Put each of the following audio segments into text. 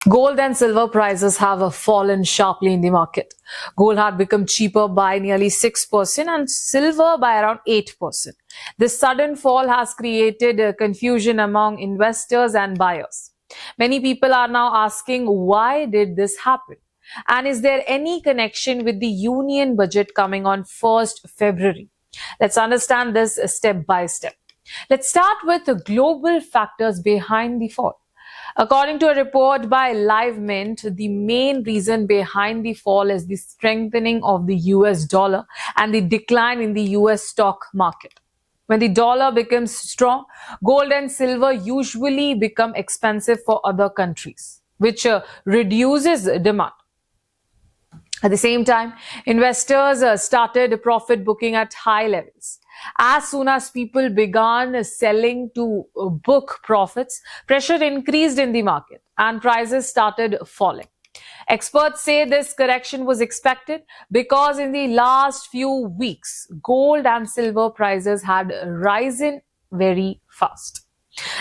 Gold and silver prices have fallen sharply in the market. Gold had become cheaper by nearly 6% and silver by around 8%. This sudden fall has created confusion among investors and buyers. Many people are now asking, why did this happen? And is there any connection with the union budget coming on 1st February? Let's understand this step by step. Let's start with the global factors behind the fall. According to a report by LiveMint, the main reason behind the fall is the strengthening of the US dollar and the decline in the US stock market. When the dollar becomes strong, gold and silver usually become expensive for other countries, which reduces demand. At the same time, investors started profit booking at high levels. As soon as people began selling to book profits, pressure increased in the market and prices started falling. Experts say this correction was expected because in the last few weeks, gold and silver prices had risen very fast.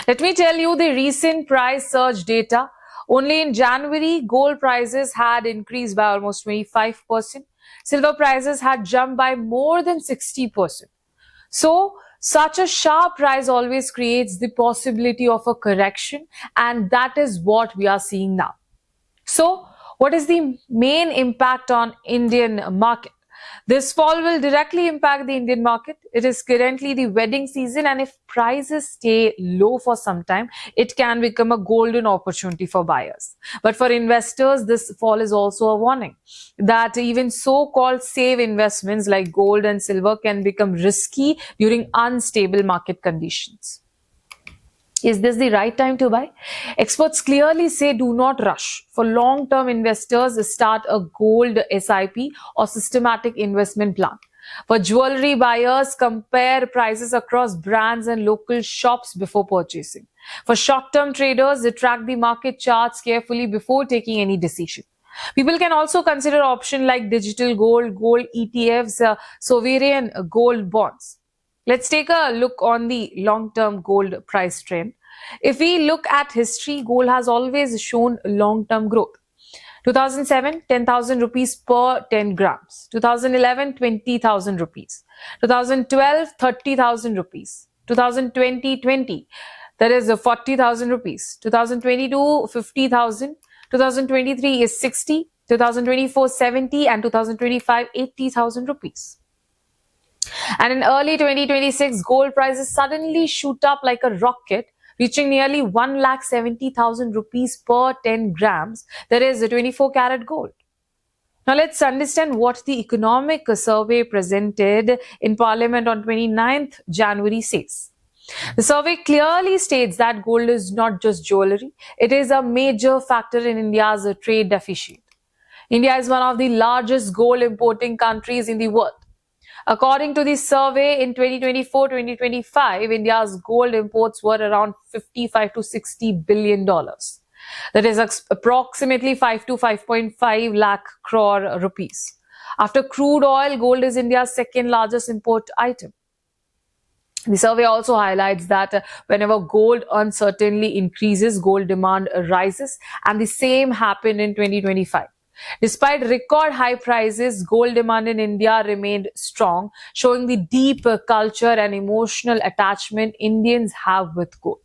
Let me tell you the recent price surge data. Only in January, gold prices had increased by almost 25%. Silver prices had jumped by more than 60%. So, such a sharp rise always creates the possibility of a correction, and that is what we are seeing now. So, what is the main impact on Indian market? This fall will directly impact the Indian market. It is currently the wedding season, and if prices stay low for some time, it can become a golden opportunity for buyers. But for investors, this fall is also a warning that even so-called safe investments like gold and silver can become risky during unstable market conditions. Is this the right time to buy? Experts clearly say do not rush. For long-term investors, start a gold SIP or systematic investment plan. For jewelry buyers, compare prices across brands and local shops before purchasing. For short-term traders, track the market charts carefully before taking any decision. People can also consider options like digital gold, gold ETFs, sovereign gold bonds. Let's take a look on the long-term gold price trend. If we look at history, gold has always shown long-term growth. 2007, 10,000 rupees per 10 grams. 2011, 20,000 rupees. 2012, 30,000 rupees. 2020, that is 40,000 rupees. 2022, 50,000. 2023 is 60. 2024, 70. And 2025, 80,000 rupees. And in early 2026, gold prices suddenly shoot up like a rocket, reaching nearly 1,70,000 rupees per 10 grams. That is 24 karat gold. Now let's understand what the economic survey presented in Parliament on 29th January says. The survey clearly states that gold is not just jewelry. It is a major factor in India's trade deficit. India is one of the largest gold importing countries in the world. According to the survey, in 2024-2025, India's gold imports were around $55 to $60 billion. That is approximately 5 to 5.5 lakh crore rupees. After crude oil, gold is India's second largest import item. The survey also highlights that whenever gold uncertainly increases, gold demand rises, and the same happened in 2025. Despite record high prices, gold demand in India remained strong, showing the deep culture and emotional attachment Indians have with gold.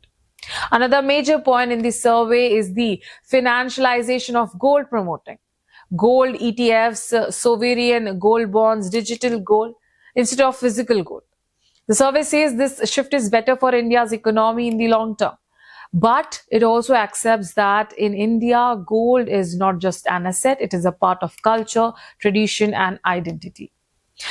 Another major point in the survey is the financialization of gold promoting. Gold ETFs, sovereign gold bonds, digital gold instead of physical gold. The survey says this shift is better for India's economy in the long term. But it also accepts that in India, gold is not just an asset, it is a part of culture, tradition, and identity.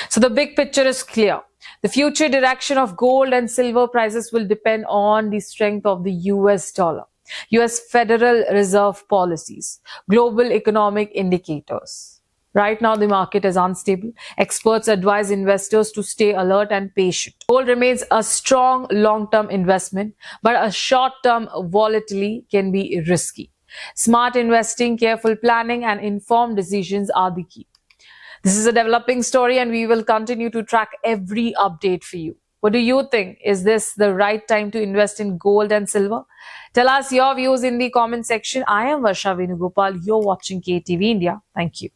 So the big picture is clear. The future direction of gold and silver prices will depend on the strength of the US dollar, US Federal Reserve policies, global economic indicators. Right now, the market is unstable. Experts advise investors to stay alert and patient. Gold remains a strong long-term investment, but a short-term volatility can be risky. Smart investing, careful planning, and informed decisions are the key. This is a developing story, and we will continue to track every update for you. What do you think? Is this the right time to invest in gold and silver? Tell us your views in the comment section. I am Varsha Venugopal. You're watching KTV India. Thank you.